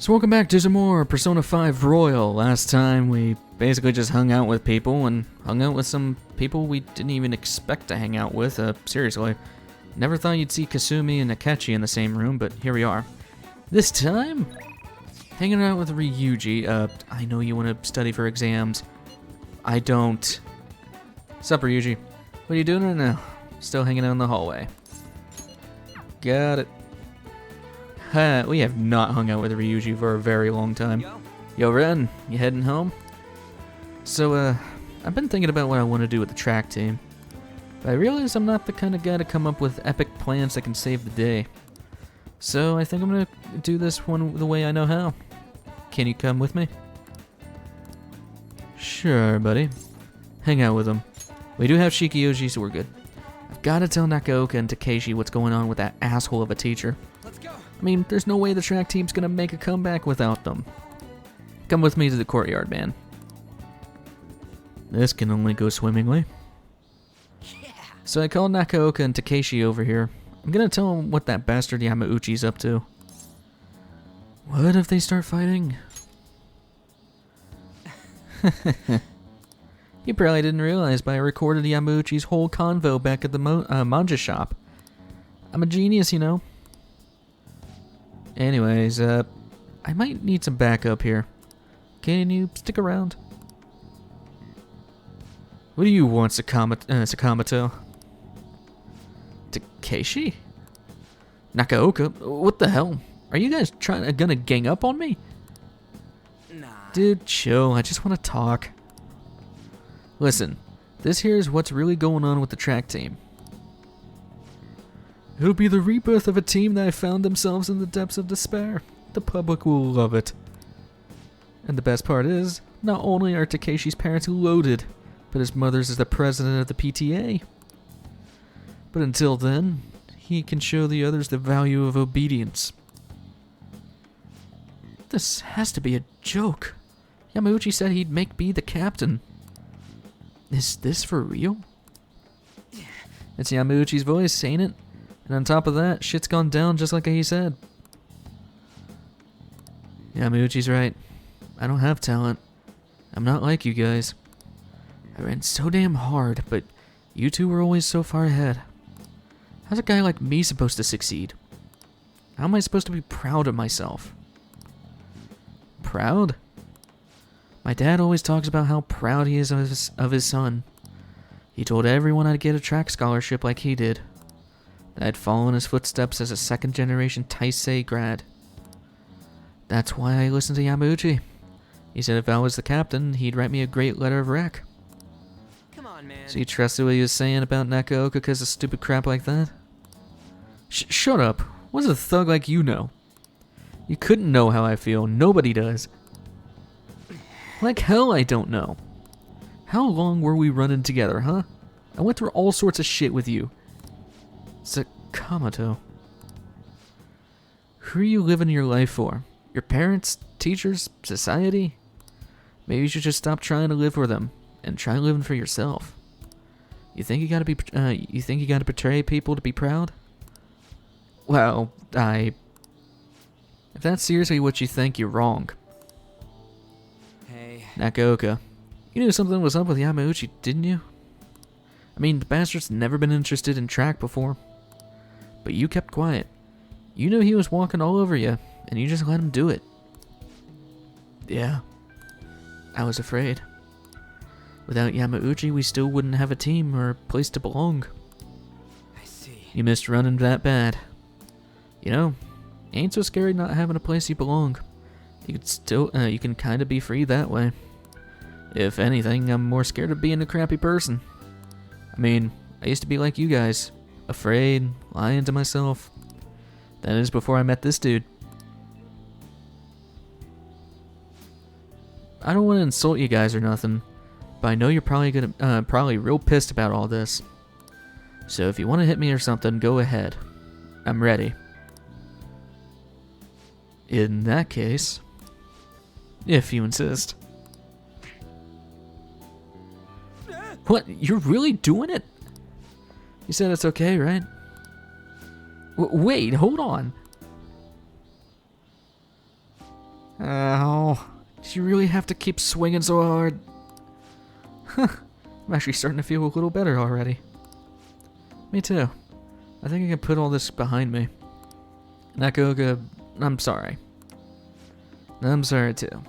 So welcome back to some more Persona 5 Royal. Last time we basically just hung out with people and hung out with some people we didn't even expect to hang out with. Seriously. Never thought you'd see Kasumi and Akechi in the same room, but here we are. This time, hanging out with Ryuji. I know you want to study for exams. I don't. Sup, Ryuji? What are you doing right now? Still hanging out in the hallway. Got it. We have not hung out with Ryuji for a very long time. Yo, Ren, you heading home? So, I've been thinking about what I want to do with the track team. But I realize I'm not the kind of guy to come up with epic plans that can save the day. So, I think I'm going to do this one the way I know how. Can you come with me? Sure, buddy. Hang out with them. We do have Shikioji, so we're good. I've got to tell Nakaoka and Takeshi what's going on with that asshole of a teacher. Let's go. I mean, there's no way the track team's gonna make a comeback without them. Come with me to the courtyard, man. This can only go swimmingly. Yeah. So I called Nakaoka and Takeshi over here. I'm gonna tell them what that bastard Yamauchi's up to. What if they start fighting? You probably didn't realize, but I recorded Yamauchi's whole convo back at the manga shop. I'm a genius, you know. Anyways, I might need some backup here. Can you stick around? What do you want, Sakamoto? Takeshi? Nakaoka? What the hell? Are you guys gonna gang up on me? Nah. Dude, chill. I just want to talk. Listen, this here is what's really going on with the track team. It'll be the rebirth of a team that found themselves in the depths of despair. The public will love it. And the best part is, not only are Takeshi's parents loaded, but his mother's is the president of the PTA. But until then, he can show the others the value of obedience. This has to be a joke. Yamauchi said he'd make me the captain. Is this for real? It's Yamauchi's voice, ain't it? And on top of that, shit's gone down just like he said. Yamauchi's right. I don't have talent. I'm not like you guys. I ran so damn hard, but you two were always so far ahead. How's a guy like me supposed to succeed? How am I supposed to be proud of myself? Proud? My dad always talks about how proud he is of his son. He told everyone I'd get a track scholarship like he did. I'd follow in his footsteps as a second-generation Taisei grad. That's why I listened to Yamauchi. He said if I was the captain, he'd write me a great letter of rec. Come on, man. So you trusted what he was saying about Nakaoka because of stupid crap like that? Shut up. What's a thug like you know? You couldn't know how I feel. Nobody does. Like hell I don't know. How long were we running together, huh? I went through all sorts of shit with you. Sakamoto. Who are you living your life for? Your parents? Teachers? Society? Maybe you should just stop trying to live for them and try living for yourself. You think you gotta betray people to be proud? Well, if that's seriously what you think, you're wrong. Hey. Nakaoka, you knew something was up with Yamauchi, didn't you? I mean, the bastard's never been interested in track before. But you kept quiet. You knew he was walking all over you, and you just let him do it. Yeah. I was afraid. Without Yamauchi, we still wouldn't have a team or a place to belong. I see. You missed running that bad. You know, ain't so scary not having a place you belong. You can kinda be free that way. If anything, I'm more scared of being a crappy person. I mean, I used to be like you guys. Afraid, lying to myself. That is before I met this dude. I don't want to insult you guys or nothing, but I know you're probably real pissed about all this. So if you want to hit me or something, go ahead. I'm ready. In that case, if you insist. What? You're really doing it? You said it's okay, right? Wait, hold on. Ow. Did you really have to keep swinging so hard? Huh. I'm actually starting to feel a little better already. Me too. I think I can put all this behind me. Nakoga, I'm sorry. I'm sorry too.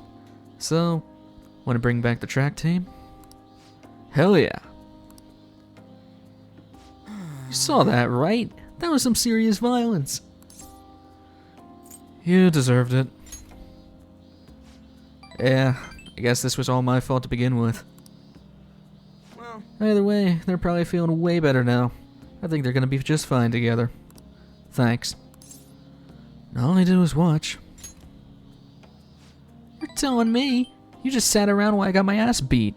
So, want to bring back the track team? Hell yeah. You saw that, right? That was some serious violence. You deserved it. Yeah, I guess this was all my fault to begin with. Well, Either way, they're probably feeling way better now. I think they're gonna be just fine together. Thanks. All I did was watch. You're telling me? You just sat around while I got my ass beat.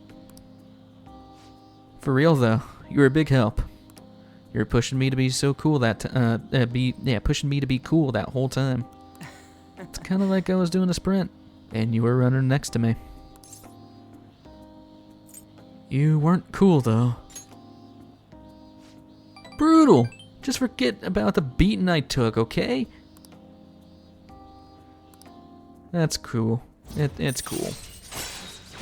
For real though, you were a big help. You were pushing me to be so cool pushing me to be cool that whole time. It's kind of like I was doing a sprint, and you were running next to me. You weren't cool though. Brutal. Just forget about the beating I took, okay? That's cool. It's cool.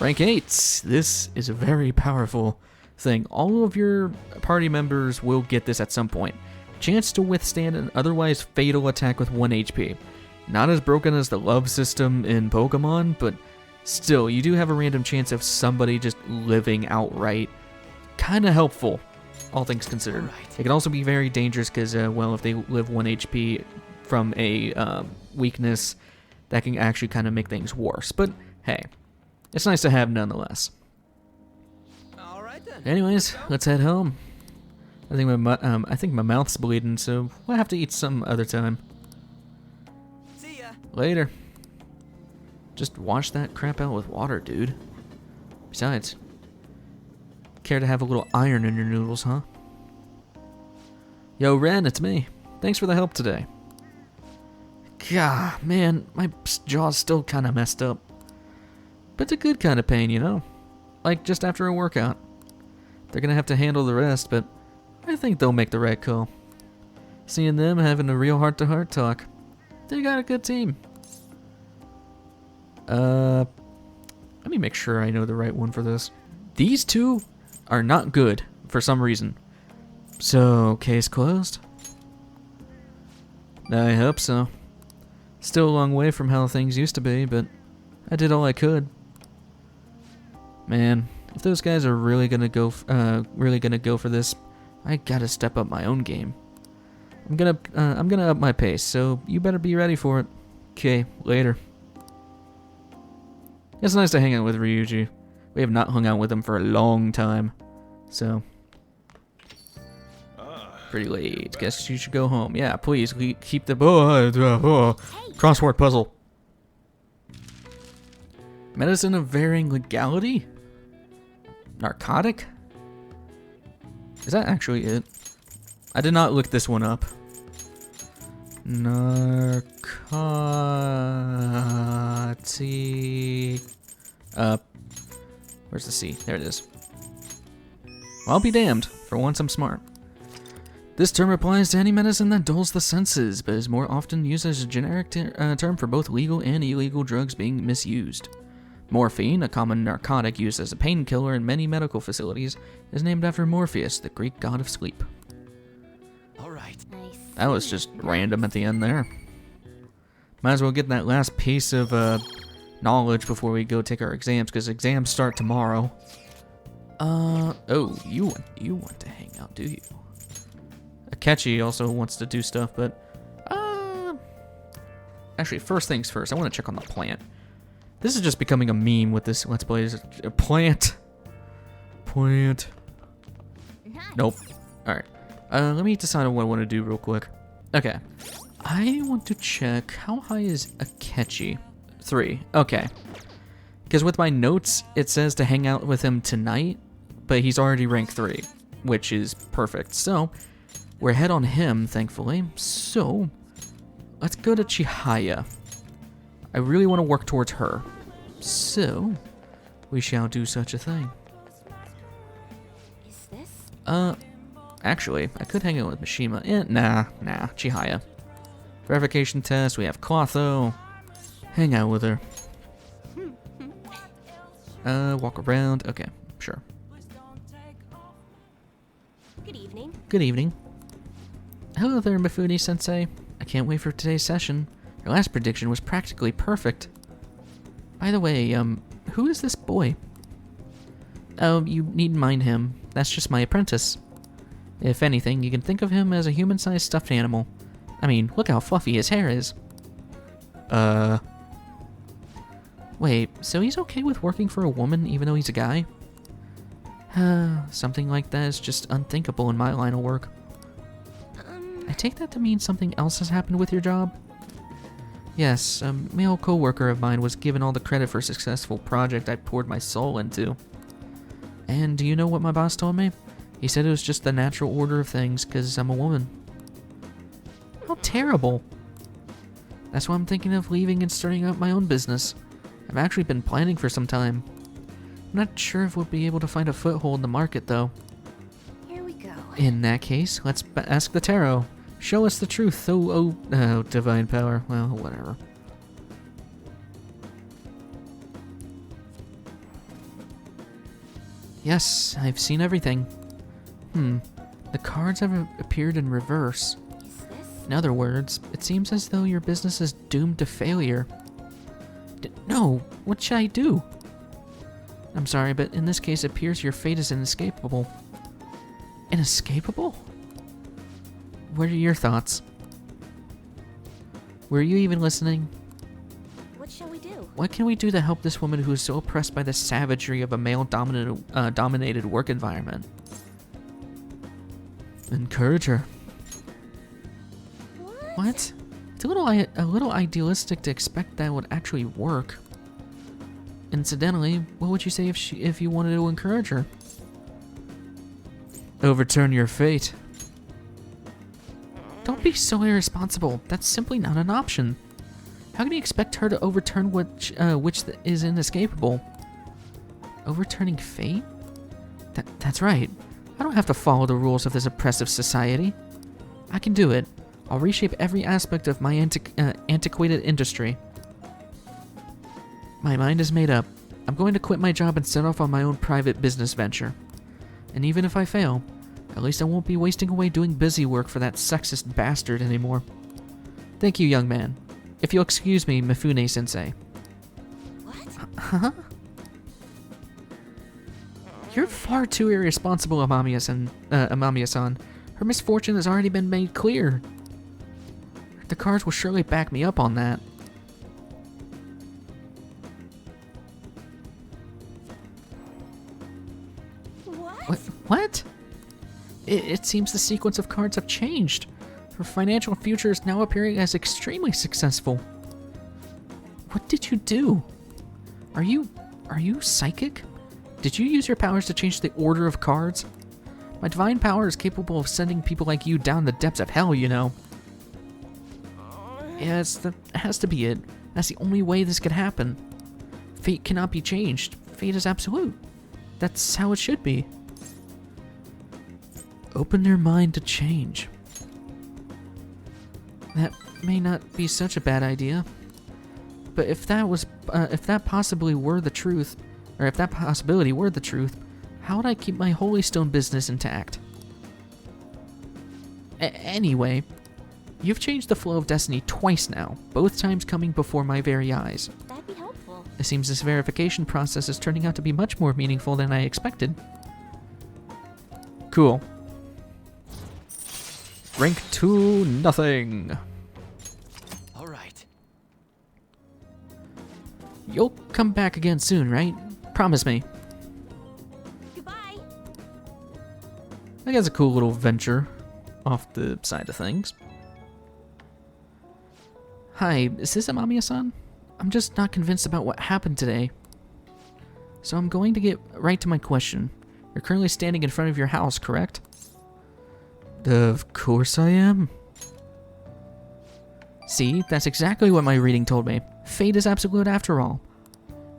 Rank 8. This is a very powerful thing. All of your party members will get this at some point. Chance to withstand an otherwise fatal attack with 1 HP. Not as broken as the love system in Pokemon, but still, you do have a random chance of somebody just living outright. Kinda helpful, all things considered. It can also be very dangerous because, well, if they live 1 HP from a weakness, that can actually kind of make things worse. But hey, it's nice to have nonetheless. all right then. Anyways, let's head home. I think my mouth's bleeding, so we'll have to eat some other time. See ya. Later. Just wash that crap out with water, dude. Besides, care to have a little iron in your noodles, huh? Yo, Ren, it's me. Thanks for the help today. God, man, my jaw's still kind of messed up. But it's a good kind of pain, you know? Like just after a workout. They're gonna have to handle the rest, but I think they'll make the right call. Seeing them having a real heart-to-heart talk. They got a good team. Let me make sure I know the right one for this. These two are not good for some reason. So, case closed? I hope so. Still a long way from how things used to be, but I did all I could. Man, if those guys are really gonna go for this, I gotta step up my own game. I'm gonna up my pace, so you better be ready for it. Okay, later. It's nice to hang out with Ryuji. We have not hung out with him for a long time, so pretty late. Guess you should go home. Yeah, please keep the crossword puzzle. Medicine of varying legality? Narcotic? Is that actually it? I did not look this one up. Where's the C? There it is. I'll be damned. For once I'm smart. This term applies to any medicine that dulls the senses, but is more often used as a generic term for both legal and illegal drugs being misused. Morphine, a common narcotic used as a painkiller in many medical facilities, is named after Morpheus, the Greek god of sleep. All right. That was just random at the end there. Might as well get that last piece of knowledge before we go take our exams, because exams start tomorrow. Oh, you want to hang out, do you? Akechi also wants to do stuff, but actually, first things first, I want to check on the plant. This is just becoming a meme with this Let's Play. A plant. Nope. Alright. Let me decide on what I want to do real quick. Okay. I want to check how high is Akechi? 3. Okay. Because with my notes, it says to hang out with him tonight, but he's already rank 3, which is perfect. So, we're ahead on him, thankfully. So, let's go to Chihaya. I really want to work towards her. So, we shall do such a thing. Is this? Actually, I could hang out with Mishima. Nah, Chihaya. Verification test, we have Clotho. Hang out with her. Walk around. Okay, sure. Good evening. Good evening. Hello there, Mifune-sensei. I can't wait for today's session. Your last prediction was practically perfect. By the way, who is this boy? Oh, you needn't mind him. That's just my apprentice. If anything, you can think of him as a human-sized stuffed animal. I mean, look how fluffy his hair is. Wait, so he's okay with working for a woman even though he's a guy? Something like that is just unthinkable in my line of work. I take that to mean something else has happened with your job? Yes, a male co-worker of mine was given all the credit for a successful project I poured my soul into. And do you know what my boss told me? He said it was just the natural order of things because I'm a woman. How terrible. That's why I'm thinking of leaving and starting up my own business. I've actually been planning for some time. I'm not sure if we'll be able to find a foothold in the market, though. Here we go. In that case, let's ask the tarot. Show us the truth. Oh, divine power. Well, whatever. Yes, I've seen everything. The cards have appeared in reverse. Is this? In other words, it seems as though your business is doomed to failure. No, what should I do? I'm sorry, but in this case, it appears your fate is inescapable. Inescapable? What are your thoughts? Were you even listening? What shall we do? What can we do to help this woman who is so oppressed by the savagery of a male-dominated work environment? Encourage her. What? It's a little idealistic to expect that would actually work. Incidentally, what would you say if you wanted to encourage her? Overturn your fate. Don't be so irresponsible. That's simply not an option. How can you expect her to overturn which is inescapable? Overturning fate? That's right. I don't have to follow the rules of this oppressive society. I can do it. I'll reshape every aspect of my antiquated industry. My mind is made up. I'm going to quit my job and set off on my own private business venture. And even if I fail, at least I won't be wasting away doing busy work for that sexist bastard anymore. Thank you, young man. If you'll excuse me, Mifune-sensei. What? Huh? You're far too irresponsible, Amamiya-san. Her misfortune has already been made clear. The cards will surely back me up on that. What? It seems the sequence of cards have changed. Her financial future is now appearing as extremely successful. What did you do? Are you psychic? Did you use your powers to change the order of cards? My divine power is capable of sending people like you down the depths of hell, you know. Yes, that has to be it. That's the only way this could happen. Fate cannot be changed. Fate is absolute. That's how it should be. Open your mind to change. That may not be such a bad idea. But if that possibility were the truth, how would I keep my Holy Stone business intact? Anyway, you've changed the flow of destiny twice now, both times coming before my very eyes. That'd be helpful. It seems this verification process is turning out to be much more meaningful than I expected. Cool. Rank 2, nothing. All right. You'll come back again soon, right? Promise me. Goodbye. I think that's a cool little venture off the side of things. Hi, is this Amamiya-san? I'm just not convinced about what happened today. So I'm going to get right to my question. You're currently standing in front of your house, correct? Of course I am. See, that's exactly what my reading told me. Fate is absolute after all.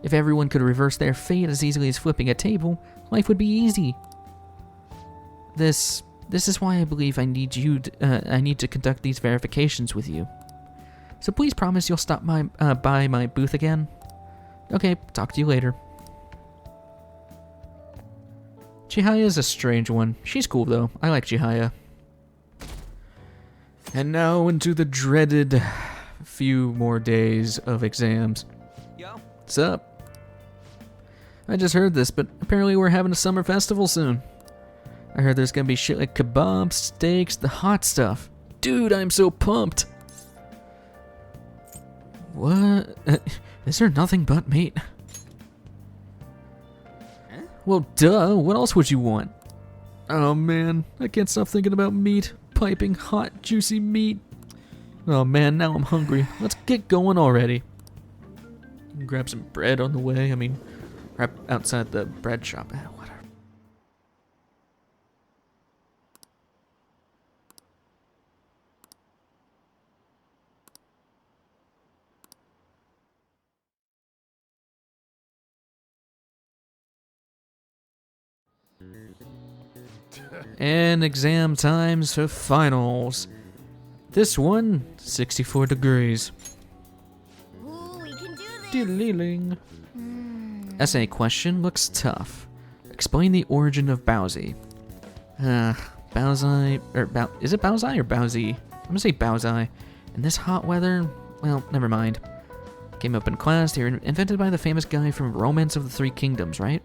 If everyone could reverse their fate as easily as flipping a table, life would be easy. This is why I believe I need to conduct these verifications with you. So please promise you'll stop by my booth again. Okay, talk to you later. Chihaya's a strange one. She's cool though. I like Chihaya. And now into the dreaded few more days of exams. Yo. What's up? I just heard this, but apparently we're having a summer festival soon. I heard there's gonna be shit like kebabs, steaks, the hot stuff. Dude, I'm so pumped. What? Is there nothing but meat? Huh? Well, duh. What else would you want? Oh man, I can't stop thinking about meat. Piping hot, juicy meat. Oh man, now I'm hungry. Let's get going already. Grab some bread on the way. I mean, right outside the bread shop. Whatever. And exam times for finals. This one, 64 degrees. Ooh, we can do this. Dealing. Essay question looks tough. Explain the origin of Bowsy. Bowsy, or is it Bowsy or Bowsy? I'm gonna say Bowsy. In this hot weather, well, never mind. Came up in class, they were invented by the famous guy from Romance of the Three Kingdoms, right?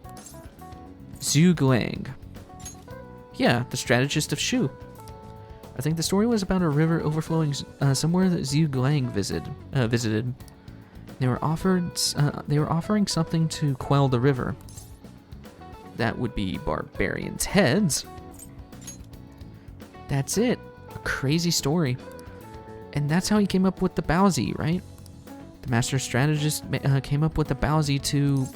Zhuge Liang. Yeah, the strategist of Shu. I think the story was about a river overflowing somewhere that Zhuge Liang visited. They were offering something to quell the river. That would be barbarians' heads. That's it. A crazy story. And that's how he came up with the Bowsy, right? The master strategist came up with the Bowsy to...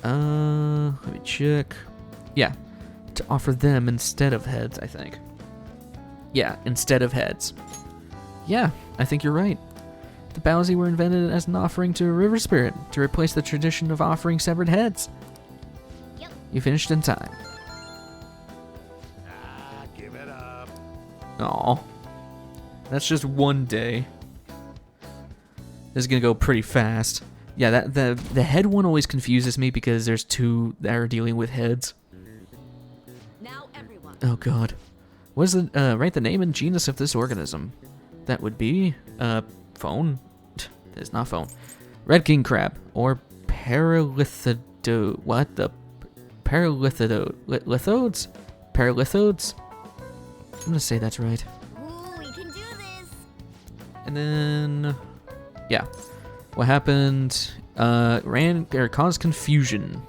let me check. Yeah, to offer them instead of heads, I think. Yeah, instead of heads. Yeah, I think you're right. The Bowsy were invented as an offering to a river spirit to replace the tradition of offering severed heads. Yep. You finished in time. Give it up. Aw. That's just one day. This is gonna go pretty fast. Yeah, the head one always confuses me because there's two that are dealing with heads. Now everyone. Oh god. What is the write the name and genus of this organism? That would be phone. It's not phone. Red king crab or paralithido. What the paralithido? Lithodes? Paralithodes? I'm gonna say that's right. Ooh, we can do this. And then, yeah, what happened? Caused confusion.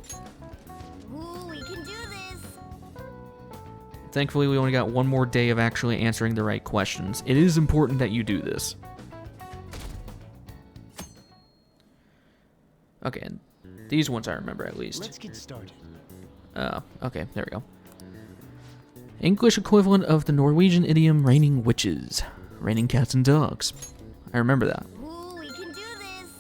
Ooh, we can do this. Thankfully, we only got one more day of actually answering the right questions. It is important that you do this. Okay, and these ones I remember at least. Let's get started. Okay, there we go. English equivalent of the Norwegian idiom raining witches. Raining cats and dogs. I remember that. Ooh, we can do this.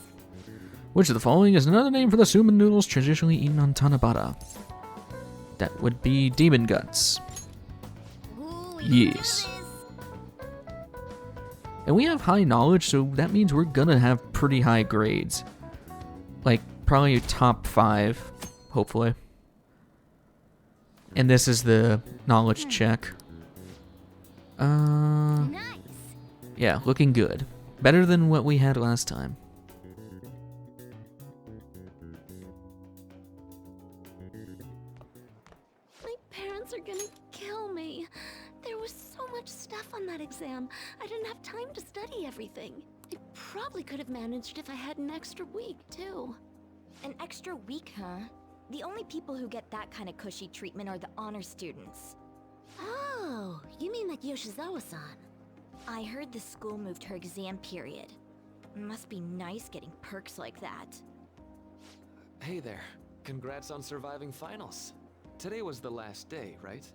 Which of the following is another name for the suman noodles traditionally eaten on Tanabata? That would be demon guts. Ooh, we can do Yes. this. And we have high knowledge, so that means we're gonna have pretty high grades. Like, probably top 5, hopefully. And this is the knowledge check. Nice. Yeah, looking good. Better than what we had last time. My parents are gonna kill me. There was so much stuff on that exam. I didn't have time to study everything. I probably could have managed if I had an extra week, too. An extra week, huh? The only people who get that kind of cushy treatment are the honor students. Oh, you mean like Yoshizawa-san? I heard the school moved her exam period. Must be nice getting perks like that. Hey there. Congrats on surviving finals. Today was the last day, right?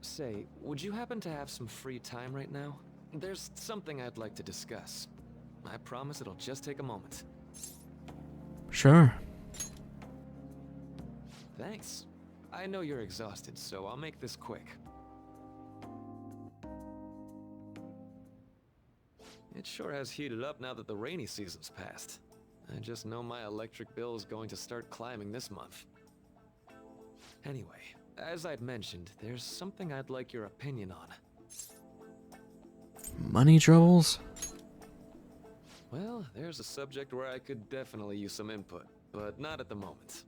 Say, would you happen to have some free time right now? There's something I'd like to discuss. I promise it'll just take a moment. Sure. Thanks. I know you're exhausted, so I'll make this quick. It sure has heated up now that the rainy season's passed. I just know my electric bill is going to start climbing this month. Anyway, as I'd mentioned, there's something I'd like your opinion on. Money troubles? Well, there's a subject where I could definitely use some input, but not at the moment.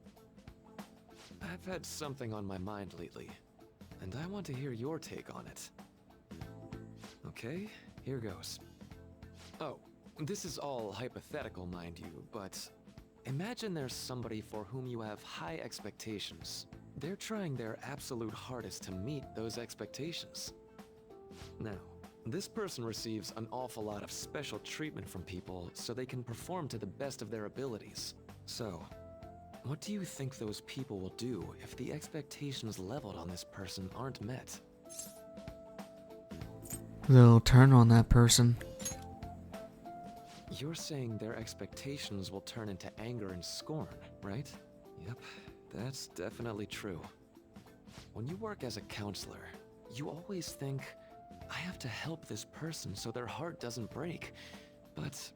I've had something on my mind lately, and I want to hear your take on it. Okay, here goes. Oh, this is all hypothetical, mind you, but imagine there's somebody for whom you have high expectations. They're trying their absolute hardest to meet those expectations. Now, this person receives an awful lot of special treatment from people so they can perform to the best of their abilities. So, what do you think those people will do if the expectations leveled on this person aren't met? They'll turn on that person. You're saying their expectations will turn into anger and scorn, right? Yep, that's definitely true. When you work as a counselor, you always think, I have to help this person so their heart doesn't break. But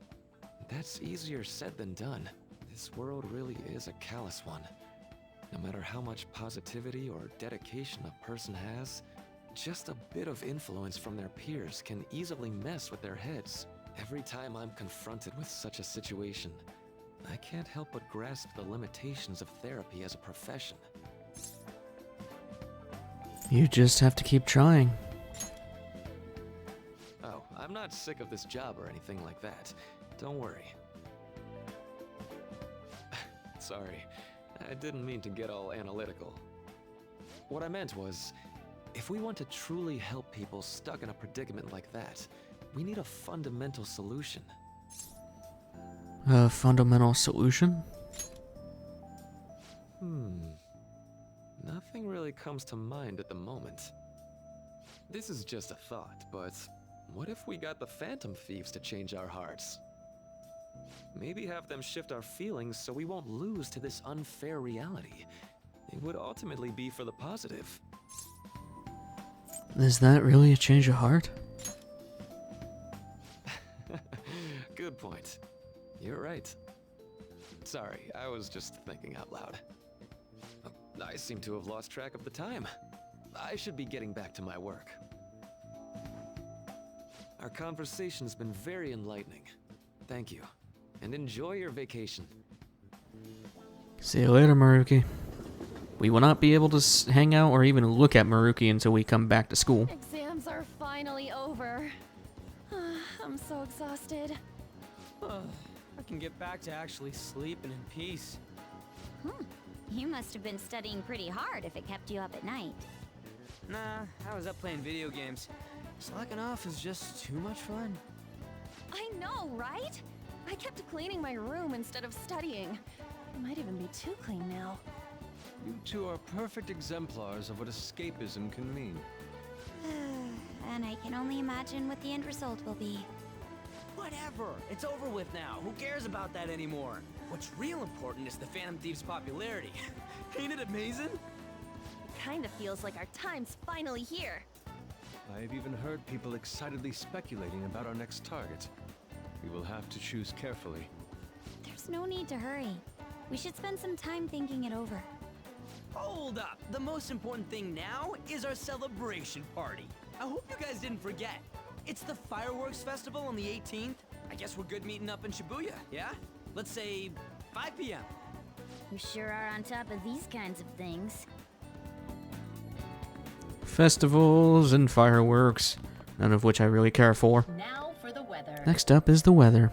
that's easier said than done. This world really is a callous one. No matter how much positivity or dedication a person has, just a bit of influence from their peers can easily mess with their heads. Every time I'm confronted with such a situation, I can't help but grasp the limitations of therapy as a profession. You just have to keep trying. Oh, I'm not sick of this job or anything like that. Don't worry. Sorry, I didn't mean to get all analytical. What I meant was, if we want to truly help people stuck in a predicament like that, we need a fundamental solution. A fundamental solution? Nothing really comes to mind at the moment. This is just a thought, but what if we got the Phantom Thieves to change our hearts? Maybe have them shift our feelings so we won't lose to this unfair reality. It would ultimately be for the positive. Is that really a change of heart? Good point. You're right. Sorry, I was just thinking out loud. I seem to have lost track of the time. I should be getting back to my work. Our conversation's been very enlightening. Thank you. And enjoy your vacation. See you later, Maruki. We will not be able to hang out or even look at Maruki until we come back to school. Exams are finally over. I'm so exhausted. I can get back to actually sleeping in peace. You must have been studying pretty hard if it kept you up at night. Nah, I was up playing video games. Slacking off is just too much fun. I know, right? I kept cleaning my room instead of studying. It might even be too clean now. You two are perfect exemplars of what escapism can mean. And I can only imagine what the end result will be. Whatever, it's over with now. Who cares about that anymore? What's real important is the Phantom Thieves' popularity. Ain't it amazing? Kinda feels like our time's finally here. I've even heard people excitedly speculating about our next target. We will have to choose carefully. There's no need to hurry. We should spend some time thinking it over. Hold up! The most important thing now is our celebration party. I hope you guys didn't forget. It's the fireworks festival on the 18th. I guess we're good meeting up in Shibuya, yeah? Let's say 5 p.m. You sure are on top of these kinds of things. Festivals and fireworks, none of which I really care for. Now for the weather. Next up is the weather.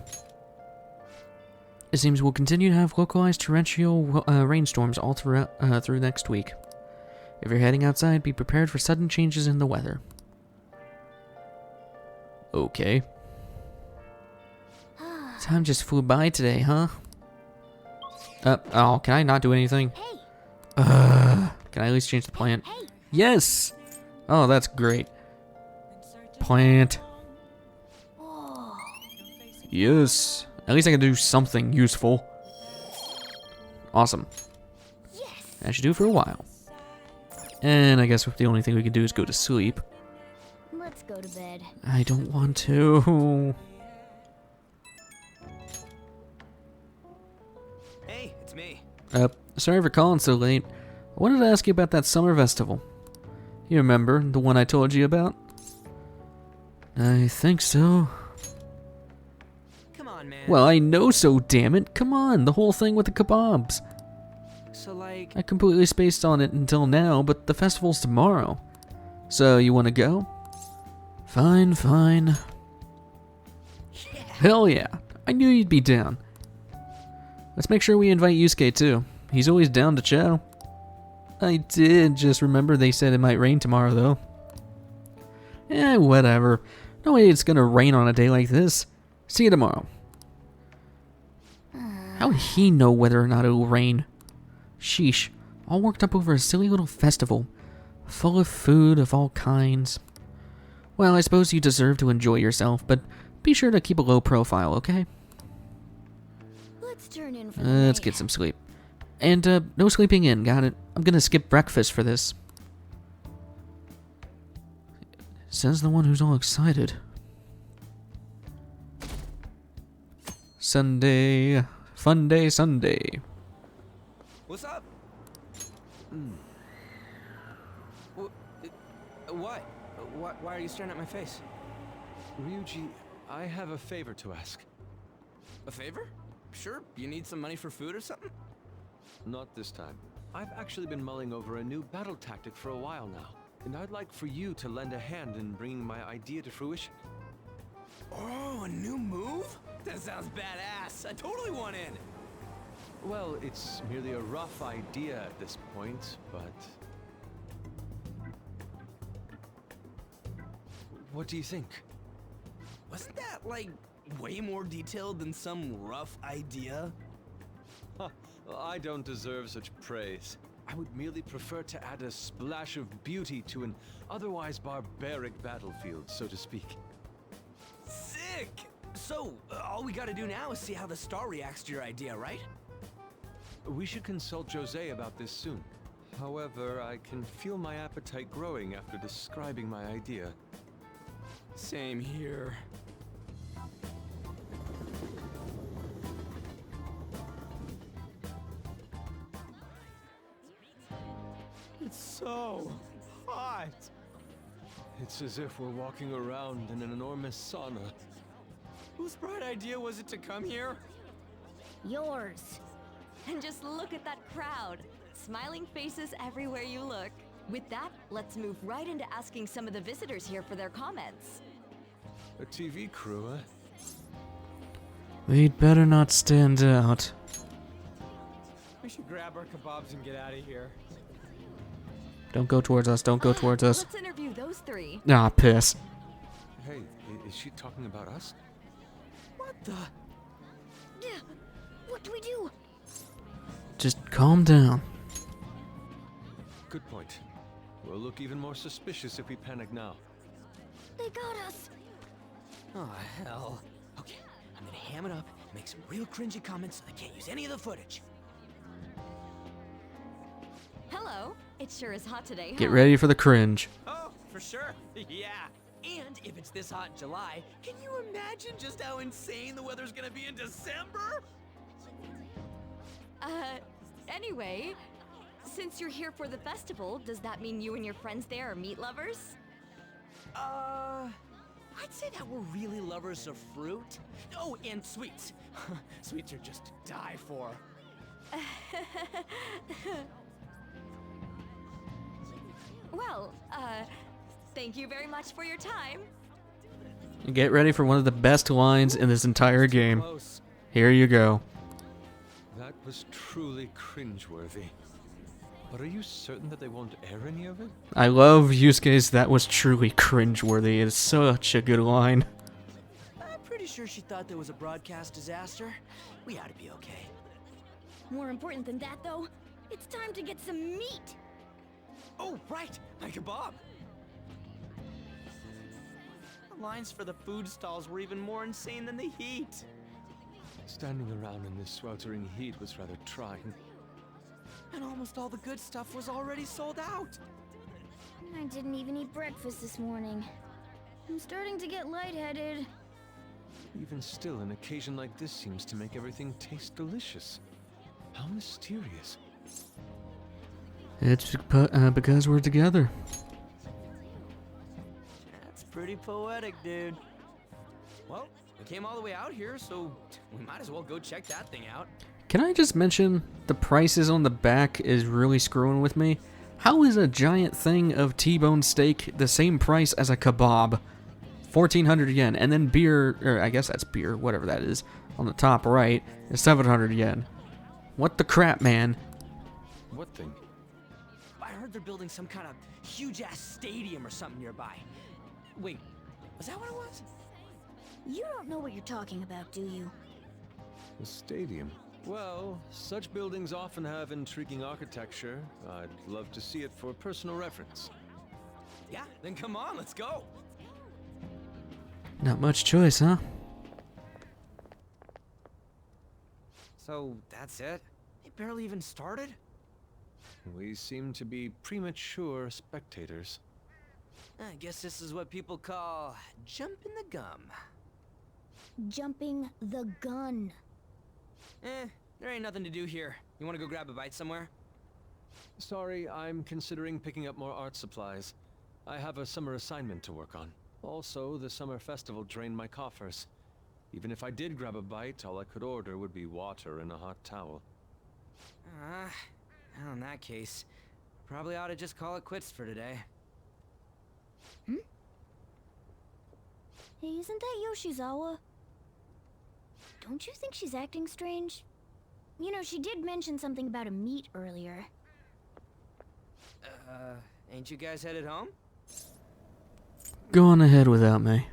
It seems we'll continue to have localized torrential rainstorms all through next week. If you're heading outside, be prepared for sudden changes in the weather. Okay. Time just flew by today, huh? Oh, can I not do anything? Hey! Can I at least change the plant? Hey! Yes! Oh, that's great. Plant. Oh. Yes. At least I can do something useful. Awesome. Yes! That should do for a while. And I guess the only thing we can do is go to sleep. Let's go to bed. I don't want to. Hey, it's me. Sorry for calling so late. I wanted to ask you about that summer festival. You remember the one I told you about? I think so. Come on, man. Well, I know so, damn it. Come on, the whole thing with the kebabs. So, like... I completely spaced on it until now, but the festival's tomorrow. So, you want to go? Fine, fine. Yeah. Hell yeah. I knew you'd be down. Let's make sure we invite Yusuke too. He's always down to chow. I did just remember they said it might rain tomorrow though. Whatever. No way it's gonna rain on a day like this. See you tomorrow. How would he know whether or not it will rain? Sheesh. All worked up over a silly little festival. Full of food of all kinds. Well, I suppose you deserve to enjoy yourself, but be sure to keep a low profile, okay? Let's turn in for the Let's night. get some sleep. And, no sleeping in, got it? I'm gonna skip breakfast for this. Says the one who's all excited. Sunday. Fun day, Sunday. What's up? What? Why are you staring at my face? Ryuji, I have a favor to ask. A favor? Sure, you need some money for food or something? Not this time. I've actually been mulling over a new battle tactic for a while now, and I'd like for you to lend a hand in bringing my idea to fruition. Oh, a new move? That sounds badass. I totally want in. Well, it's merely a rough idea at this point, but... What do you think? Wasn't that, like, way more detailed than some rough idea? Huh, well, I don't deserve such praise. I would merely prefer to add a splash of beauty to an otherwise barbaric battlefield, so to speak. Sick! So, all we gotta do now is see how the star reacts to your idea, right? We should consult Jose about this soon. However, I can feel my appetite growing after describing my idea. Same here. It's so hot. It's as if we're walking around in an enormous sauna. Whose bright idea was it to come here? Yours. And just look at that crowd. Smiling faces everywhere you look. With that, let's move right into asking some of the visitors here for their comments. A TV crew, eh? We'd better not stand out. We should grab our kebabs and get out of here. Don't go towards us, don't go towards us. Let's interview those three. Ah, piss. Hey, is she talking about us? What the? Yeah. What do we do? Just calm down. Good point. We'll look even more suspicious if we panic now. They got us. Oh, hell. Okay, I'm gonna ham it up, make some real cringy comments so I can't use any of the footage. Hello. It sure is hot today, Get huh? ready for the cringe. Oh, for sure. Yeah. And if it's this hot in July, can you imagine just how insane the weather's gonna be in December? Anyway, since you're here for the festival, does that mean you and your friends there are meat lovers? I'd say that we're really lovers of fruit. Oh, and sweets. Sweets are just to die for. Well, thank you very much for your time. Get ready for one of the best lines in this entire game. Close. Here you go. That was truly cringeworthy. But are you certain that they won't air any of it? I love Yusuke's "that was truly cringeworthy." It's such a good line. I'm pretty sure she thought there was a broadcast disaster. We ought to be okay. More important than that, though, it's time to get some meat. Oh, right, my kebab. The lines for the food stalls were even more insane than the heat. Standing around in this sweltering heat was rather trying. And almost all the good stuff was already sold out. I didn't even eat breakfast this morning. I'm starting to get lightheaded. Even still, an occasion like this seems to make everything taste delicious. How mysterious. It's because we're together. That's pretty poetic, dude. Well, we came all the way out here, so we might as well go check that thing out. Can I just mention the prices on the back is really screwing with me? How is a giant thing of T-bone steak the same price as a kebab? 1,400 yen, and then beer, or I guess that's beer, whatever that is, on the top right is 700 yen. What the crap, man? What thing? I heard they're building some kind of huge-ass stadium or something nearby. Wait, was that what it was? You don't know what you're talking about, do you? A stadium? Well, such buildings often have intriguing architecture. I'd love to see it for personal reference. Yeah, then come on, let's go. Not much choice, huh? So, that's it? It barely even started? We seem to be premature spectators. I guess this is what people call jumping the gum. Jumping the gun. There ain't nothing to do here. You wanna go grab a bite somewhere? Sorry, I'm considering picking up more art supplies. I have a summer assignment to work on. Also, the summer festival drained my coffers. Even if I did grab a bite, all I could order would be water and a hot towel. Well, in that case, probably ought to just call it quits for today. Hey, isn't that Yoshizawa? Don't you think she's acting strange? You know, she did mention something about a meet earlier. Ain't you guys headed home? Go on ahead without me.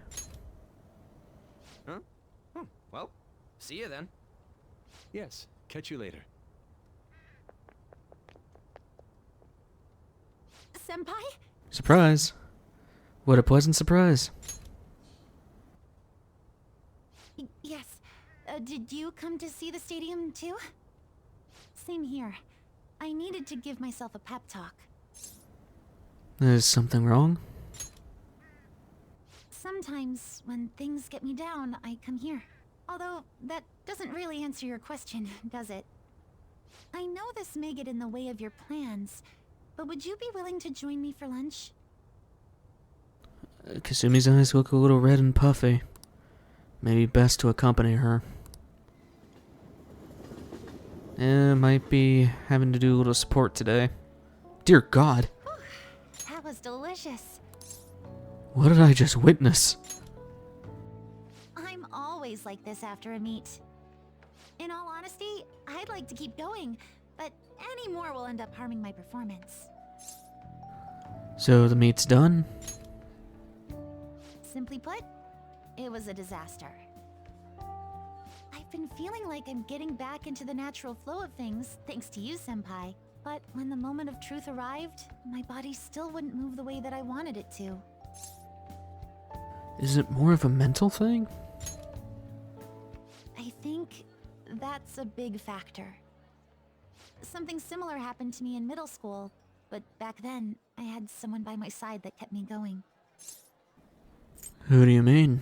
Huh? Oh, well, see you then. Yes, catch you later. Senpai? Surprise. What a pleasant surprise. Yes. Did you come to see the stadium too? Same here. I needed to give myself a pep talk. Is something wrong? Sometimes, when things get me down, I come here. Although, that doesn't really answer your question, does it? I know this may get in the way of your plans, but would you be willing to join me for lunch? Kasumi's eyes look a little red and puffy. Maybe best to accompany her. Might be having to do a little support today. Dear God. That was delicious. What did I just witness? I'm always like this after a meet. In all honesty, I'd like to keep going, but any more will end up harming my performance. So the meet's done? Simply put, it was a disaster. I've been feeling like I'm getting back into the natural flow of things, thanks to you, Senpai. But when the moment of truth arrived, my body still wouldn't move the way that I wanted it to. Is it more of a mental thing? I think that's a big factor. Something similar happened to me in middle school, but back then, I had someone by my side that kept me going. Who do you mean?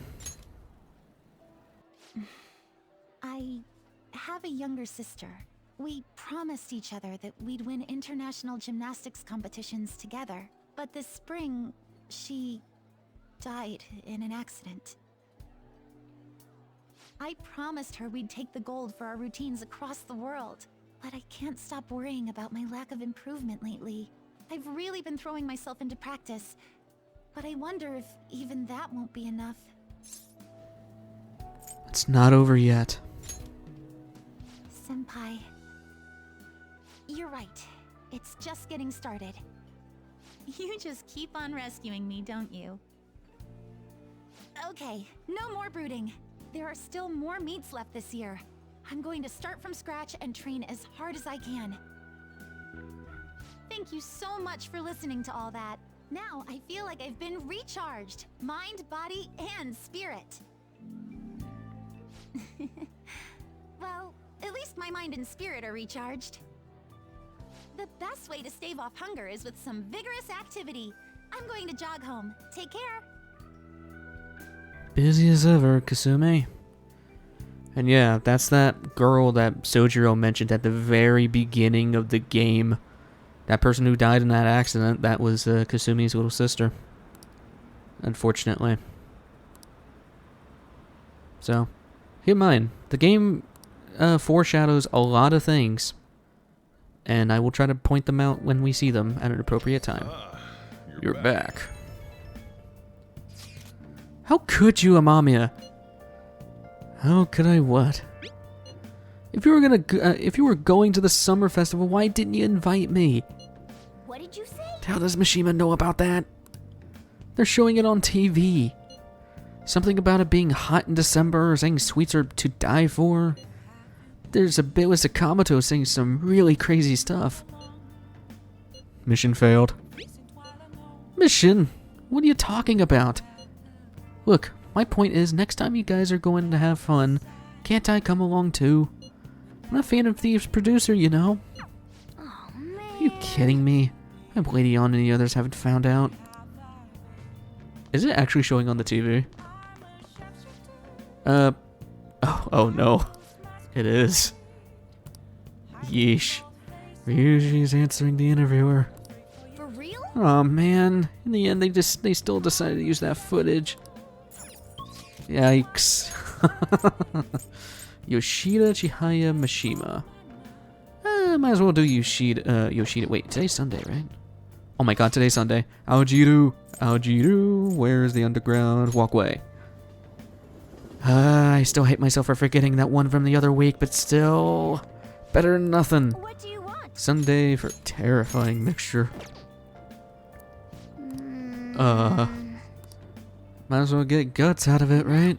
I have a younger sister. We promised each other that we'd win international gymnastics competitions together. But this spring, she died in an accident. I promised her we'd take the gold for our routines across the world. But I can't stop worrying about my lack of improvement lately. I've really been throwing myself into practice. But I wonder if even that won't be enough. It's not over yet. Senpai, you're right. It's just getting started. You just keep on rescuing me, don't you? Okay, no more brooding. There are still more meets left this year. I'm going to start from scratch and train as hard as I can. Thank you so much for listening to all that. Now I feel like I've been recharged. Mind, body, and spirit. Well, at least my mind and spirit are recharged. The best way to stave off hunger is with some vigorous activity. I'm going to jog home. Take care. Busy as ever, Kasumi. And yeah, that's that girl that Sojiro mentioned at the very beginning of the game That person who died in that accident, that was Kasumi's little sister. Unfortunately. So, keep in mind, the game foreshadows a lot of things. And I will try to point them out when we see them at an appropriate time. You're back. How could you, Amamiya? How could I what? If you were going to the summer festival, why didn't you invite me? What did you say? How does Mishima know about that? They're showing it on TV. Something about it being hot in December, or saying sweets are to die for. There's a bit with Sakamoto saying some really crazy stuff. Mission failed. Mission? What are you talking about? Look, my point is, next time you guys are going to have fun, can't I come along too? I'm a fan of Thieves' producer, you know. Oh, man. Are you kidding me? I hope Lady On and the others haven't found out. Is it actually showing on the TV? Oh no. It is. Yeesh. Ryuji's answering the interviewer. For real? Oh man. In the end, they still decided to use that footage. Yikes. Yoshida Chihaya Mishima. Might as well do Yoshida. Wait, today's Sunday, right? Oh my god, today's Sunday. Aojiru, where's the underground walkway? I still hate myself for forgetting that one from the other week, but still, better than nothing. What do you want? Sunday for terrifying mixture. Might as well get guts out of it, right?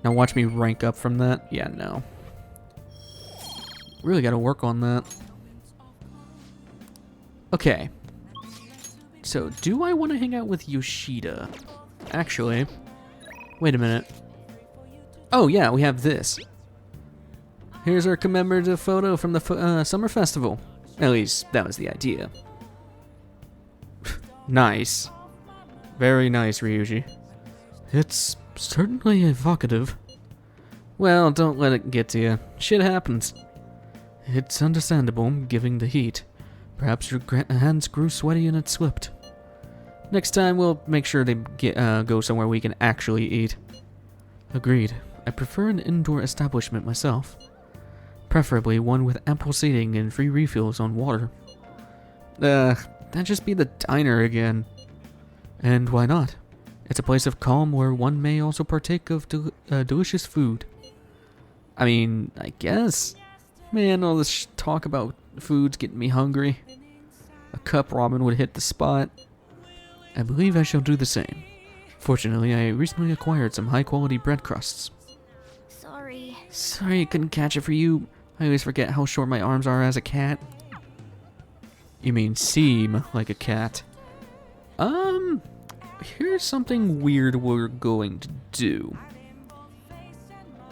Now watch me rank up from that. Yeah, no. Really gotta work on that. Okay. So, do I want to hang out with Yoshida? Actually, wait a minute. Oh yeah, we have this. Here's our commemorative photo from the summer festival. At least, that was the idea. Nice. Very nice, Ryuji. It's certainly evocative. Well, don't let it get to you. Shit happens. It's understandable, given the heat. Perhaps your hands grew sweaty and it slipped. Next time, we'll make sure they go somewhere we can actually eat. Agreed. I prefer an indoor establishment myself. Preferably one with ample seating and free refills on water. That'd just be the diner again. And why not? It's a place of calm where one may also partake of delicious food. I mean, I guess. Man, all this talk about food's getting me hungry. A cup ramen would hit the spot. I believe I shall do the same. Fortunately, I recently acquired some high-quality bread crusts. Sorry I couldn't catch it for you. I always forget how short my arms are as a cat. You mean seem like a cat. Here's something weird we're going to do.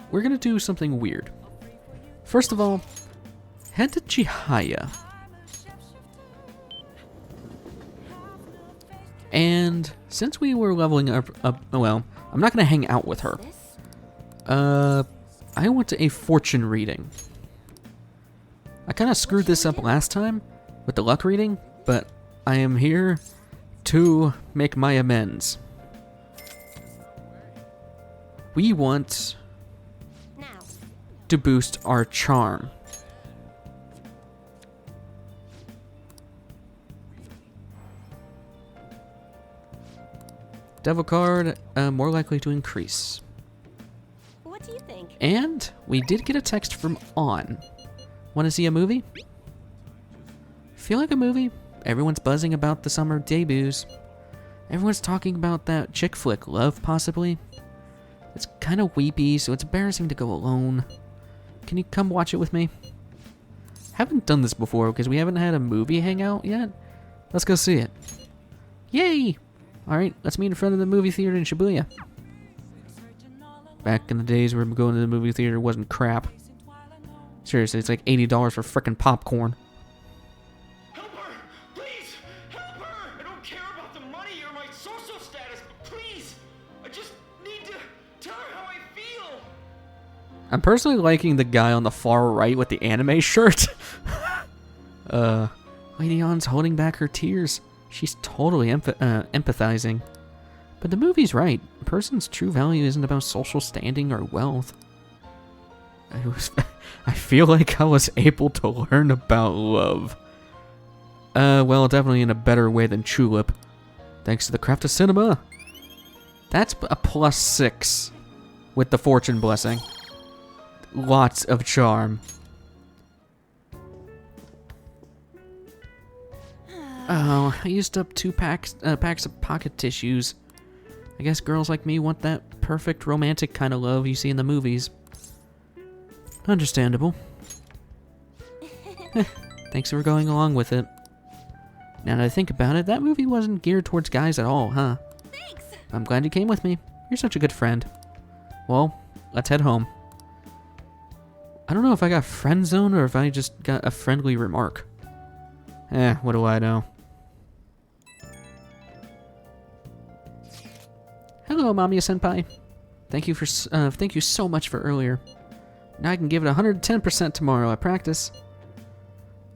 We're going to do something weird. First of all, head to Chihaya. And since we were leveling up, well, I'm not going to hang out with her. I went to a fortune reading. I kind of screwed this up last time with the luck reading, but I am here to make my amends. We want to boost our charm. Devil card, more likely to increase. What do you think? And we did get a text from On. Want to see a movie? Feel like a movie? Everyone's buzzing about the summer debuts. Everyone's talking about that chick flick, Love, possibly. It's kind of weepy, so it's embarrassing to go alone. Can you come watch it with me? Haven't done this before because we haven't had a movie hangout yet. Let's go see it. Yay! Alright, let's meet in front of the movie theater in Shibuya. Back in the days where going to the movie theater wasn't crap. Seriously, it's like $80 for frickin' popcorn. Help her! Please! Help her! I don't care about the money or my social status, but please! I just need to tell her how I feel! I'm personally liking the guy on the far right with the anime shirt. Like Lady Ann's holding back her tears. She's totally empathizing. But the movie's right. A person's true value isn't about social standing or wealth. I feel like I was able to learn about love. Well, definitely in a better way than Tulip. Thanks to the craft of cinema. That's a +6 with the fortune blessing. Lots of charm. Oh, I used up 2 packs of pocket tissues. I guess girls like me want that perfect romantic kind of love you see in the movies. Understandable. Thanks for going along with it. Now that I think about it, that movie wasn't geared towards guys at all, huh? Thanks! I'm glad you came with me. You're such a good friend. Well, let's head home. I don't know if I got friend zoned or if I just got a friendly remark. What do I know? Hello, Mamiya-senpai. Thank you so much for earlier. Now I can give it 110% tomorrow at practice.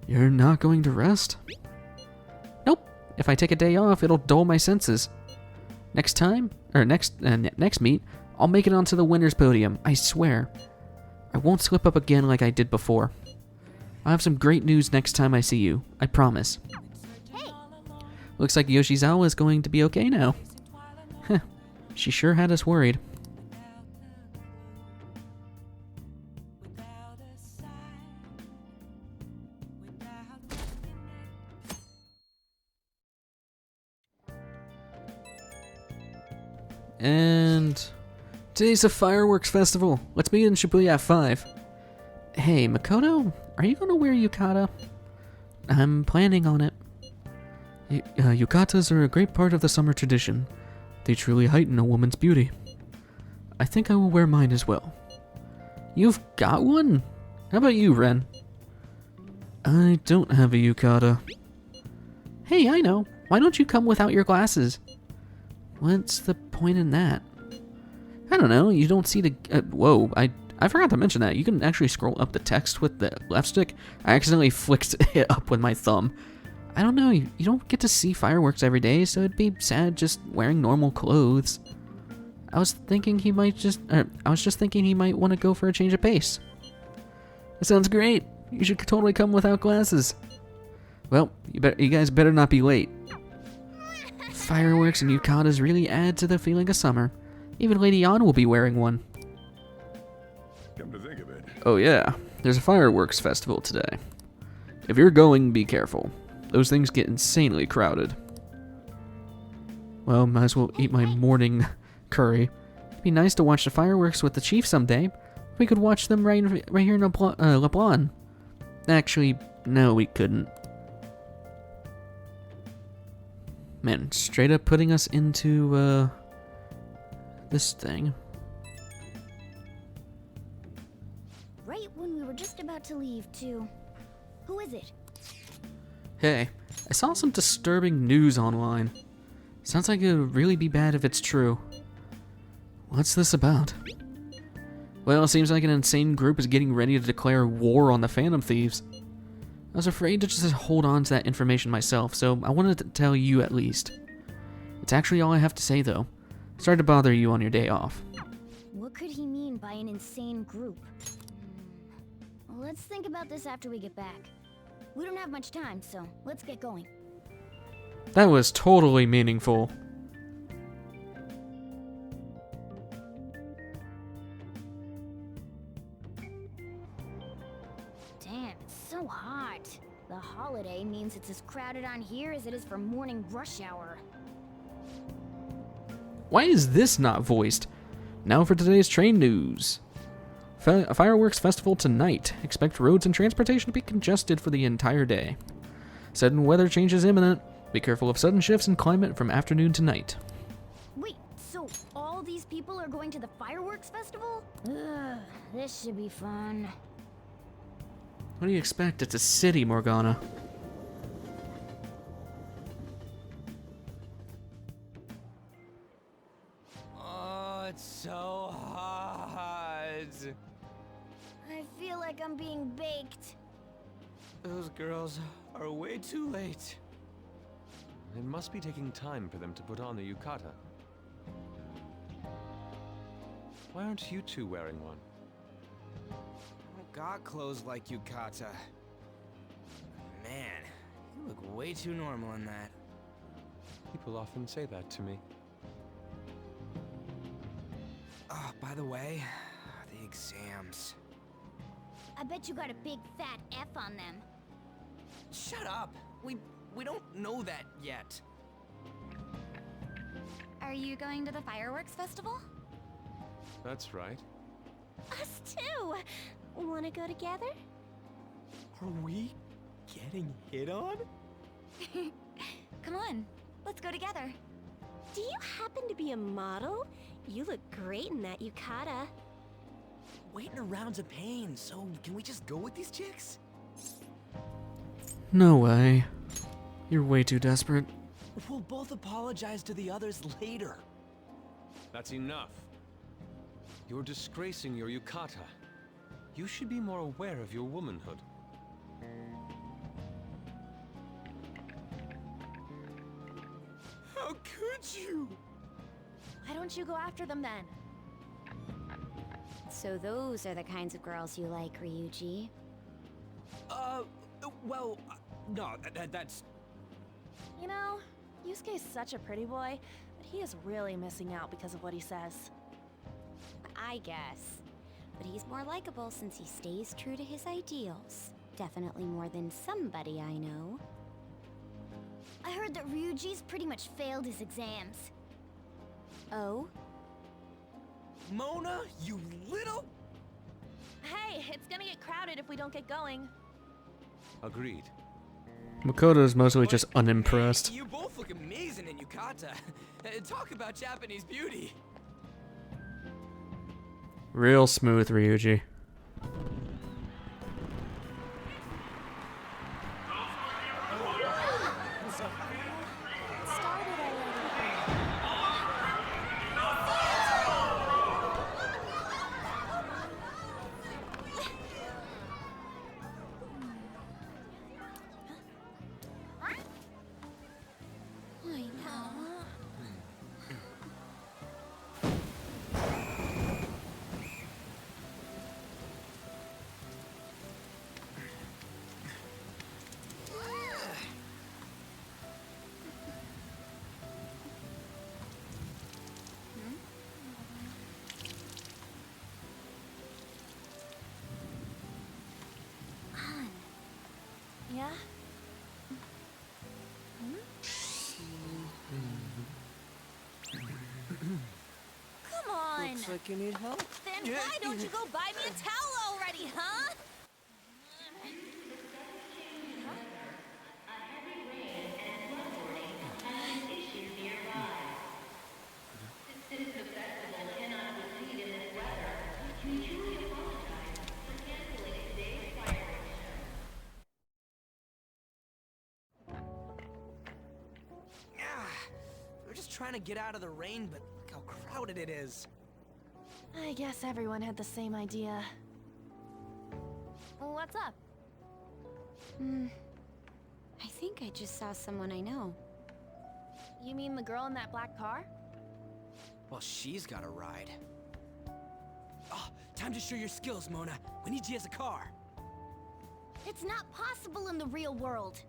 You're not going to rest? Nope. If I take a day off, it'll dull my senses. Next meet, I'll make it onto the winner's podium, I swear. I won't slip up again like I did before. I'll have some great news next time I see you, I promise. Hey! Looks like Yoshizawa is going to be okay now. Heh, she sure had us worried. And today's a fireworks festival. Let's meet in Shibuya at 5. Hey, Makoto, are you gonna wear yukata? I'm planning on it. Yukatas are a great part of the summer tradition. They truly heighten a woman's beauty. I think I will wear mine as well. You've got one? How about you, Ren? I don't have a yukata. Hey, I know. Why don't you come without your glasses? What's the point in that? I don't know. You don't see the... whoa, I forgot to mention that. You can actually scroll up the text with the left stick. I accidentally flicked it up with my thumb. I don't know. You don't get to see fireworks every day, so it'd be sad just wearing normal clothes. I was just thinking he might want to go for a change of pace. That sounds great. You should totally come without glasses. Well, you guys better not be late. Fireworks and yukatas really add to the feeling of summer. Even Lady Ann will be wearing one. Come to think of it. Oh yeah, there's a fireworks festival today. If you're going, be careful. Those things get insanely crowded. Well, might as well eat my morning curry. It'd be nice to watch the fireworks with the chief someday. We could watch them right here in LeBlanc. Actually, no, we couldn't. Man, straight up putting us into, this thing. Right when we were just about to leave, too. Who is it? Hey, I saw some disturbing news online. Sounds like it would really be bad if it's true. What's this about? Well, it seems like an insane group is getting ready to declare war on the Phantom Thieves. I was afraid to just hold on to that information myself, so I wanted to tell you at least. It's actually all I have to say, though. Sorry to bother you on your day off. What could he mean by an insane group? Let's think about this after we get back. We don't have much time, so let's get going. That was totally meaningful. Damn, it's so hot. The holiday means it's as crowded on here as it is for morning rush hour. Why is this not voiced? Now for today's train news. A fireworks festival tonight. Expect roads and transportation to be congested for the entire day. Sudden weather change is imminent. Be careful of sudden shifts in climate from afternoon to night. Wait, so all these people are going to the fireworks festival? Ugh, this should be fun. What do you expect? It's a city, Morgana. Oh, it's so hot. I feel like I'm being baked. Those girls are way too late. It must be taking time for them to put on the yukata. Why aren't you two wearing one? I don't got clothes like Yukata. Man, you look way too normal in that. People often say that to me. Oh, by the way, the exams. I bet you got a big fat F on them. Shut up! We don't know that yet. Are you going to the fireworks festival? That's right. Us too! Wanna go together? Are we getting hit on? Come on, let's go together. Do you happen to be a model? You look great in that yukata. Waiting around's a pain, so can we just go with these chicks? No way. You're way too desperate. We'll both apologize to the others later. That's enough. You're disgracing your yukata. You should be more aware of your womanhood. How could you? Why don't you go after them then? So those are the kinds of girls you like, Ryuji. Well, no, that's... You know, Yusuke's such a pretty boy, but he is really missing out because of what he says. I guess. But he's more likable since he stays true to his ideals. Definitely more than somebody I know. I heard that Ryuji's pretty much failed his exams. Oh? Mona, you little... Hey, it's gonna get crowded if we don't get going. Agreed. Makoto's mostly just unimpressed. You both look amazing in yukata. Talk about Japanese beauty. Real smooth, Ryuji. Yeah? Come on! Looks like you need help. Then why don't you go buy me a towel already, huh? We're just trying to get out of the rain, but look how crowded it is. I guess everyone had the same idea. What's up? I think I just saw someone I know. You mean the girl in that black car? Well, she's got a ride. Oh, time to show your skills, Mona. We need you as a car. It's not possible in the real world.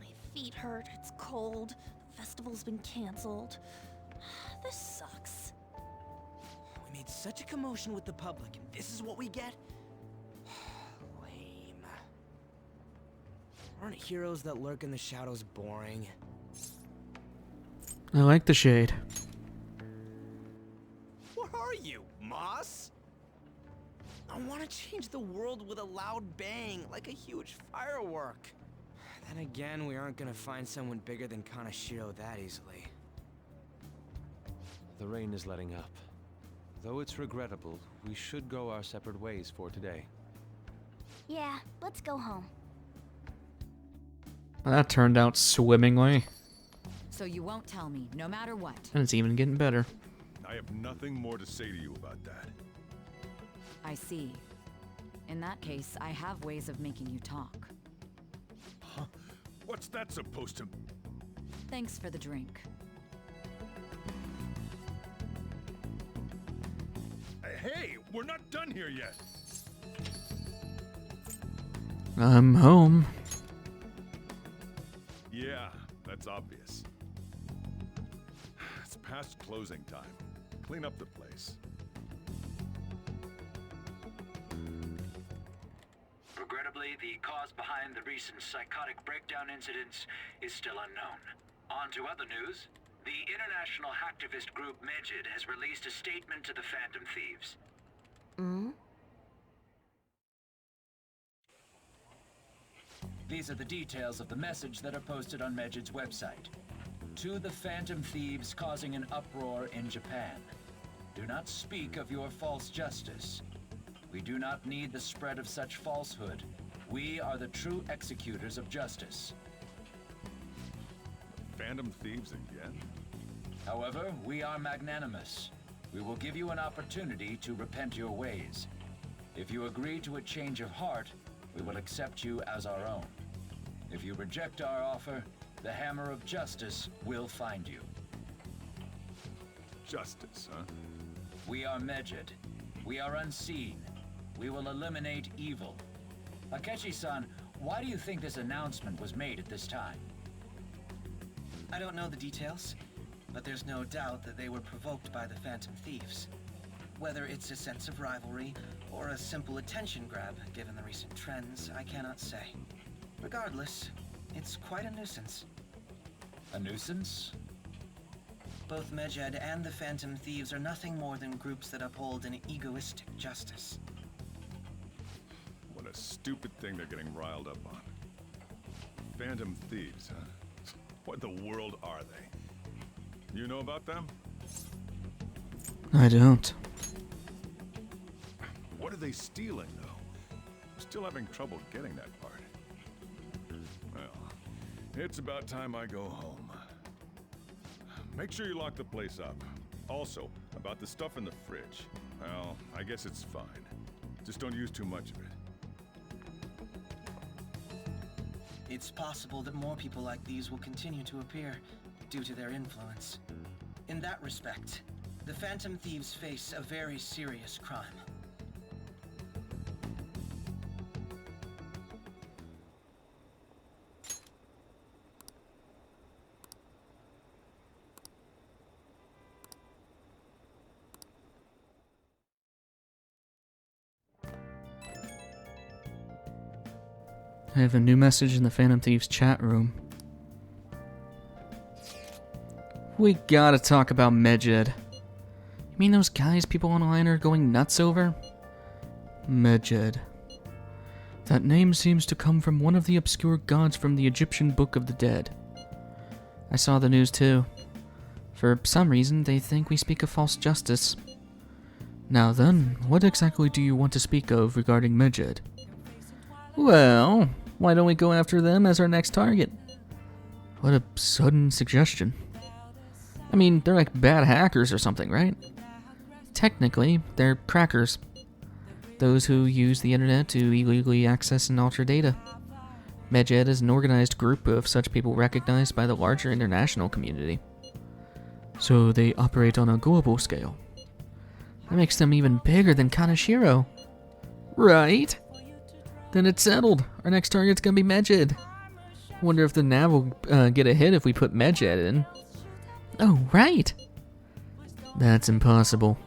My feet hurt, it's cold, the festival's been canceled. This sucks. We made such a commotion with the public, and this is what we get? Lame. Aren't heroes that lurk in the shadows boring? I like the shade. What are you, Moss? I want to change the world with a loud bang, like a huge firework. Then again, we aren't gonna find someone bigger than Kanashiro that easily. The rain is letting up. Though it's regrettable, we should go our separate ways for today. Yeah, let's go home. Well, that turned out swimmingly. So you won't tell me, no matter what. And it's even getting better. I have nothing more to say to you about that. I see. In that case, I have ways of making you talk. Huh? What's that supposed to... Thanks for the drink. Hey, we're not done here yet. I'm home. Yeah, that's obvious. It's past closing time. Clean up the place. Regrettably, the cause behind the recent psychotic breakdown incidents is still unknown. On to other news. The international hacktivist group Megid has released a statement to the Phantom Thieves. These are the details of the message that are posted on Megid's website. To the Phantom Thieves causing an uproar in Japan. Do not speak of your false justice. We do not need the spread of such falsehood. We are the true executors of justice. Phantom Thieves again? However, we are magnanimous. We will give you an opportunity to repent your ways. If you agree to a change of heart, we will accept you as our own. If you reject our offer, the hammer of justice will find you. Justice, huh? We are Megid. We are unseen. We will eliminate evil. Akechi-san, why do you think this announcement was made at this time? I don't know the details, but there's no doubt that they were provoked by the Phantom Thieves. Whether it's a sense of rivalry or a simple attention grab, given the recent trends, I cannot say. Regardless, it's quite a nuisance. A nuisance? Both Megid and the Phantom Thieves are nothing more than groups that uphold an egoistic justice. What a stupid thing they're getting riled up on. Phantom Thieves, huh? What in the world are they? You know about them? I don't. What are they stealing, though? I'm still having trouble getting that part. Well, it's about time I go home. Make sure you lock the place up. Also, about the stuff in the fridge. Well, I guess it's fine. Just don't use too much of it. It's possible that more people like these will continue to appear due to their influence. In that respect, the Phantom Thieves face a very serious crime. I have a new message in the Phantom Thieves chat room. We gotta talk about Megid. You mean those guys people online are going nuts over? Megid. That name seems to come from one of the obscure gods from the Egyptian Book of the Dead. I saw the news too. For some reason, they think we speak of false justice. Now then, what exactly do you want to speak of regarding Megid? Well, why don't we go after them as our next target? What a sudden suggestion. I mean, they're like bad hackers or something, right? Technically, they're crackers. Those who use the internet to illegally access and alter data. Megid is an organized group of such people recognized by the larger international community. So they operate on a global scale. That makes them even bigger than Kaneshiro. Right? Then it's settled. Our next target's gonna be Megid. Wonder if the nav will get a hit if we put Megid in. Oh, right. That's impossible.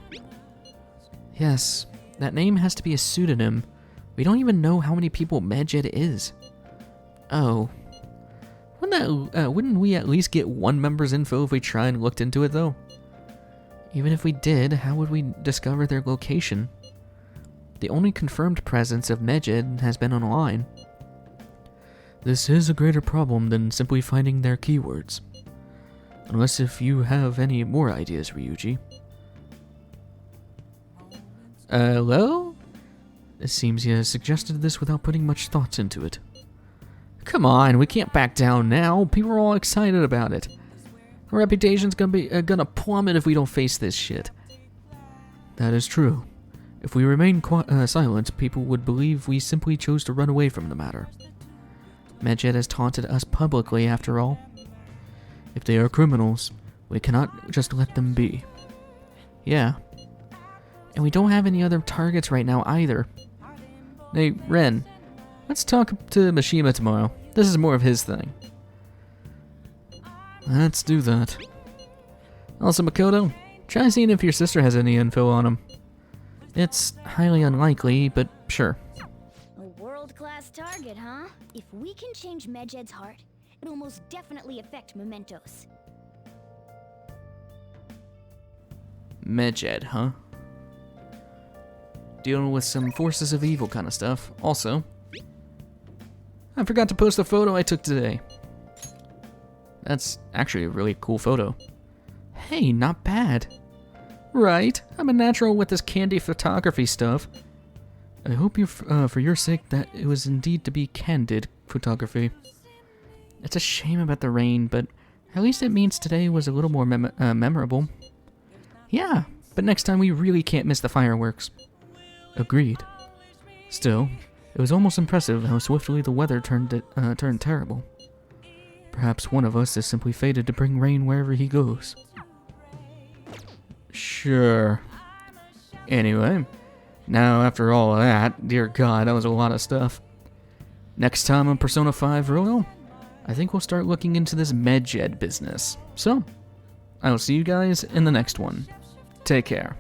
Yes, that name has to be a pseudonym. We don't even know how many people Megid is. Oh. Wouldn't we at least get one member's info if we try and looked into it, though? Even if we did, how would we discover their location? The only confirmed presence of Megid has been online. This is a greater problem than simply finding their keywords. Unless if you have any more ideas, Ryuji. Hello? It seems you suggested this without putting much thought into it. Come on, we can't back down now. People are all excited about it. Our reputation's gonna plummet if we don't face this shit. That is true. If we remain silent, people would believe we simply chose to run away from the matter. Medjed has taunted us publicly, after all. If they are criminals, we cannot just let them be. Yeah. And we don't have any other targets right now either. Hey, Ren, let's talk to Mishima tomorrow. This is more of his thing. Let's do that. Also, Makoto, try seeing if your sister has any info on him. It's highly unlikely, but sure. A world-class target, huh? If we can change Medjed's heart, it'll most definitely affect Mementos. Medjed, huh? Dealing with some forces of evil kind of stuff. Also, I forgot to post a photo I took today. That's actually a really cool photo. Hey, not bad. Right, I'm a natural with this candy photography stuff. I hope you, for your sake, that it was indeed to be candid photography. It's a shame about the rain, but at least it means today was a little more memorable. Yeah, but next time we really can't miss the fireworks. Agreed. Still, it was almost impressive how swiftly the weather turned terrible. Perhaps one of us is simply fated to bring rain wherever he goes. Sure. Anyway, now after all of that, dear God, that was a lot of stuff. Next time on Persona 5 Royal, I think we'll start looking into this Medjed business. So, I will see you guys in the next one. Take care.